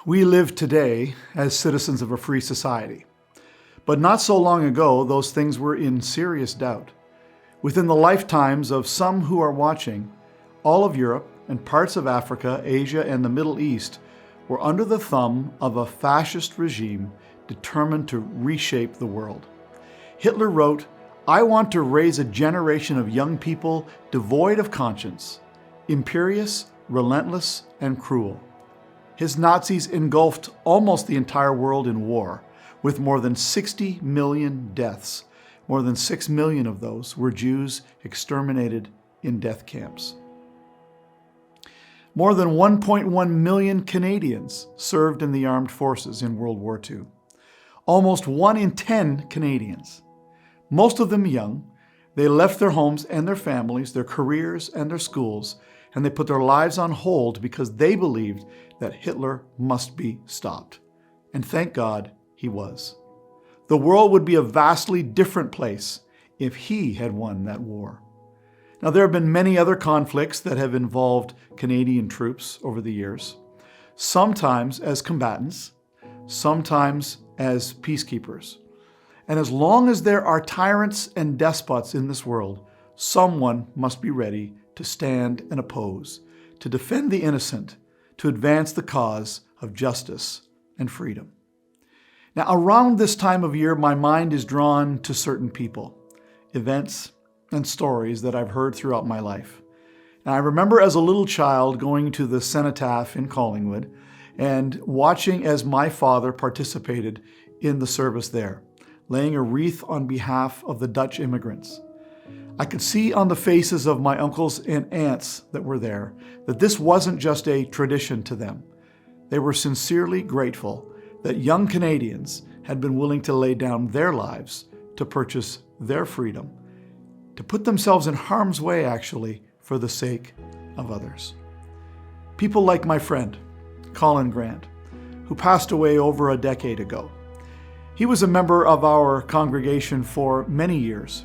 We live today as citizens of a free society. But not so long ago, those things were in serious doubt. Within the lifetimes of some who are watching, all of Europe and parts of Africa, Asia, and the Middle East were under the thumb of a fascist regime determined to reshape the world. Hitler wrote, "I want to raise a generation of young people devoid of conscience, imperious, relentless, and cruel." His Nazis engulfed almost the entire world in war, with more than 60 million deaths. More than 6 million of those were Jews exterminated in death camps. More than 1.1 million Canadians served in the armed forces in World War II. Almost 1 in 10 Canadians. Most of them young. They left their homes and their families, their careers and their schools, and they put their lives on hold because they believed that Hitler must be stopped. And thank God he was. The world would be a vastly different place if he had won that war. Now, there have been many other conflicts that have involved Canadian troops over the years, sometimes as combatants, sometimes as peacekeepers. And as long as there are tyrants and despots in this world, someone must be ready to stand and oppose, to defend the innocent, to advance the cause of justice and freedom. Now, around this time of year, my mind is drawn to certain people, events, and stories that I've heard throughout my life. And I remember as a little child going to the cenotaph in Collingwood and watching as my father participated in the service there, laying a wreath on behalf of the Dutch immigrants. I could see on the faces of my uncles and aunts that were there that this wasn't just a tradition to them. They were sincerely grateful that young Canadians had been willing to lay down their lives to purchase their freedom, to put themselves in harm's way, actually, for the sake of others. People like my friend, Colin Grant, who passed away over a decade ago. He was a member of our congregation for many years.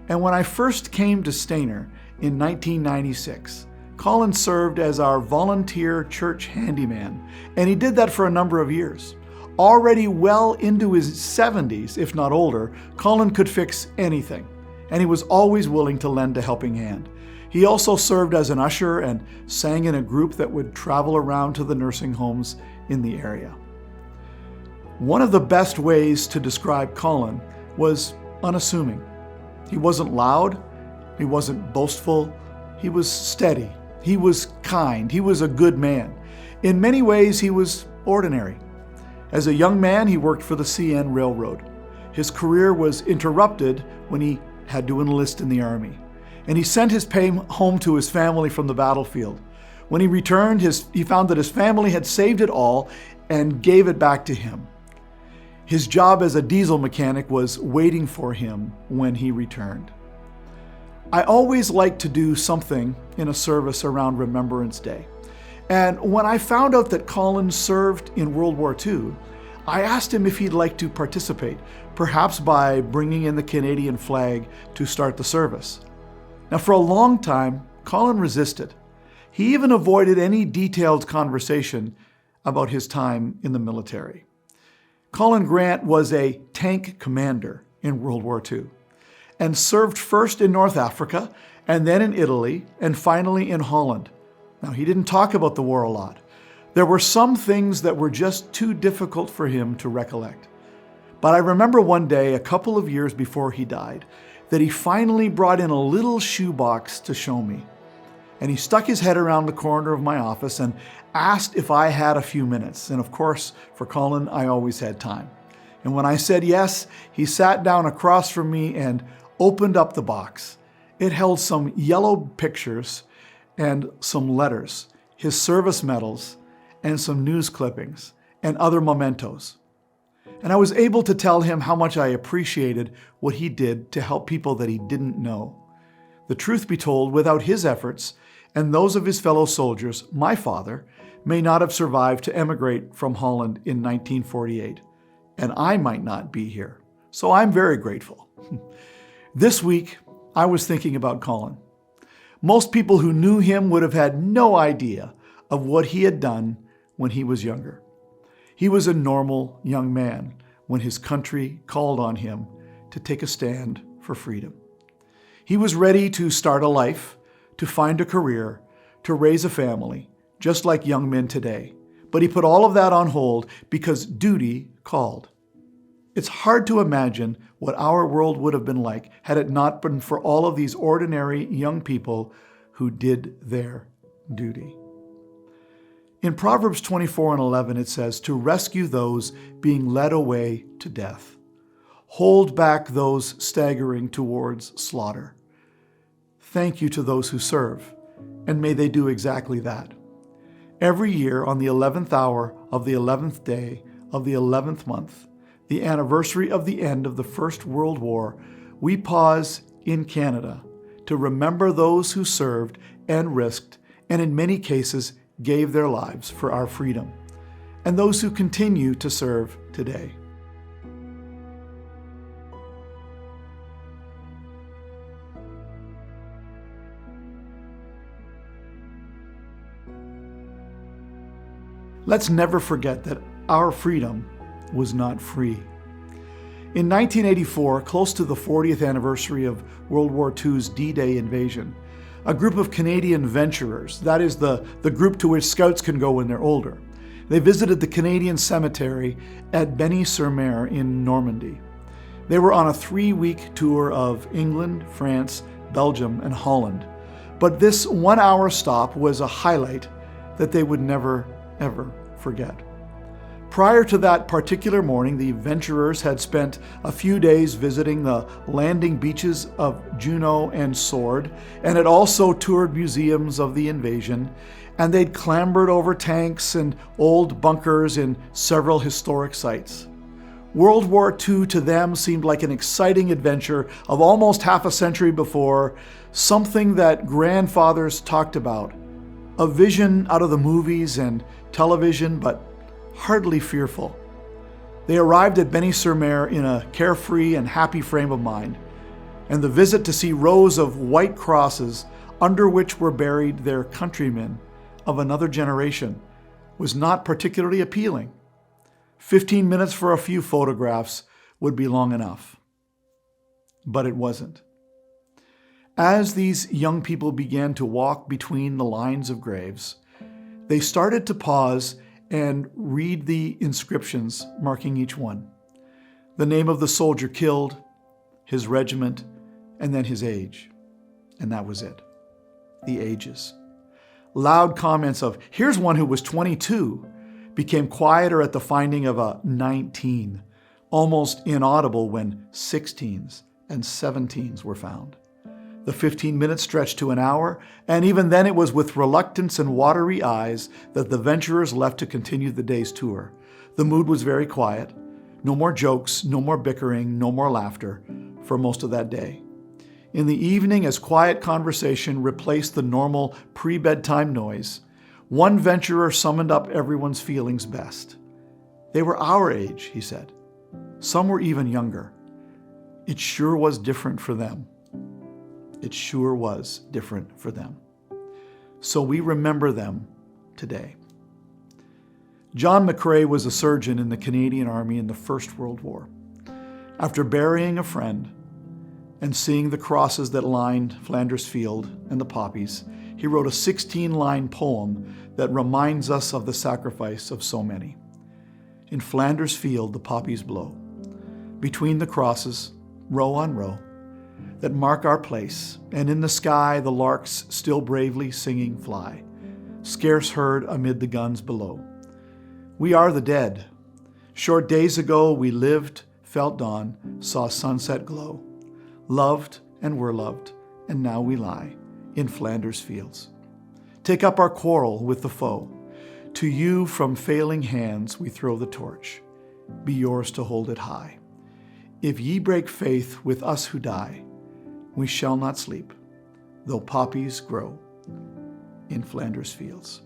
And when I first came to Stayner in 1996, Colin served as our volunteer church handyman, and he did that for a number of years. Already well into his 70s, if not older, Colin could fix anything, and he was always willing to lend a helping hand. He also served as an usher and sang in a group that would travel around to the nursing homes in the area. One of the best ways to describe Colin was unassuming. He wasn't loud, he wasn't boastful, he was steady, he was kind, he was a good man. In many ways, he was ordinary. As a young man, he worked for the CN Railroad. His career was interrupted when he had to enlist in the Army, and he sent his pay home to his family from the battlefield. When he returned, he found that his family had saved it all and gave it back to him. His job as a diesel mechanic was waiting for him when he returned. I always like to do something in a service around Remembrance Day. And when I found out that Colin served in World War II, I asked him if he'd like to participate, perhaps by bringing in the Canadian flag to start the service. Now, for a long time, Colin resisted. He even avoided any detailed conversation about his time in the military. Colin Grant was a tank commander in World War II and served first in North Africa and then in Italy and finally in Holland. Now, he didn't talk about the war a lot. There were some things that were just too difficult for him to recollect. But I remember one day, a couple of years before he died, that he finally brought in a little shoebox to show me. And he stuck his head around the corner of my office and asked if I had a few minutes. And of course, for Colin, I always had time. And when I said yes, he sat down across from me and opened up the box. It held some yellow pictures and some letters, his service medals, and some news clippings, and other mementos. And I was able to tell him how much I appreciated what he did to help people that he didn't know. The truth be told, without his efforts and those of his fellow soldiers, my father may not have survived to emigrate from Holland in 1948, and I might not be here. So I'm very grateful. This week, I was thinking about Colin. Most people who knew him would have had no idea of what he had done when he was younger. He was a normal young man when his country called on him to take a stand for freedom. He was ready to start a life, to find a career, to raise a family, just like young men today. But he put all of that on hold because duty called. It's hard to imagine what our world would have been like had it not been for all of these ordinary young people who did their duty. In Proverbs 24:11, it says, "To rescue those being led away to death. Hold back those staggering towards slaughter." Thank you to those who serve, and may they do exactly that. Every year on the 11th hour of the 11th day of the 11th month, the anniversary of the end of the First World War, we pause in Canada to remember those who served and risked, and in many cases gave their lives for our freedom, and those who continue to serve today. Let's never forget that our freedom was not free. In 1984, close to the 40th anniversary of World War II's D-Day invasion, a group of Canadian venturers, that is the group to which scouts can go when they're older, they visited the Canadian cemetery at Benny-sur-Mer in Normandy. They were on a 3-week tour of England, France, Belgium, and Holland. But this 1-hour stop was a highlight that they would never, ever forget. Prior to that particular morning, the venturers had spent a few days visiting the landing beaches of Juno and Sword, and had also toured museums of the invasion, and they'd clambered over tanks and old bunkers in several historic sites. World War II to them seemed like an exciting adventure of almost half a century before, something that grandfathers talked about, a vision out of the movies and television, but hardly fearful. They arrived at Benny-sur-Mer in a carefree and happy frame of mind, and the visit to see rows of white crosses under which were buried their countrymen of another generation was not particularly appealing. 15 minutes for a few photographs would be long enough. But it wasn't. As these young people began to walk between the lines of graves, they started to pause and read the inscriptions marking each one. The name of the soldier killed, his regiment, and then his age. And that was it. The ages. Loud comments of, "Here's one who was 22," became quieter at the finding of a 19, almost inaudible when 16s and 17s were found. The 15 minutes stretched to an hour, and even then it was with reluctance and watery eyes that the venturers left to continue the day's tour. The mood was very quiet. No more jokes, no more bickering, no more laughter for most of that day. In the evening, as quiet conversation replaced the normal pre-bedtime noise, one venturer summoned up everyone's feelings best. "They were our age," he said. "Some were even younger. It sure was different for them." It sure was different for them. So we remember them today. John McCrae was a surgeon in the Canadian Army in the First World War. After burying a friend and seeing the crosses that lined Flanders Field and the poppies, he wrote a 16-line poem that reminds us of the sacrifice of so many. "In Flanders Field the poppies blow, between the crosses, row on row, that mark our place, and in the sky the larks still bravely singing fly, scarce heard amid the guns below. We are the dead. Short days ago we lived, felt dawn, saw sunset glow, loved and were loved, and now we lie in Flanders fields. Take up our quarrel with the foe. To you from failing hands we throw the torch. Be yours to hold it high. If ye break faith with us who die, we shall not sleep, though poppies grow in Flanders fields."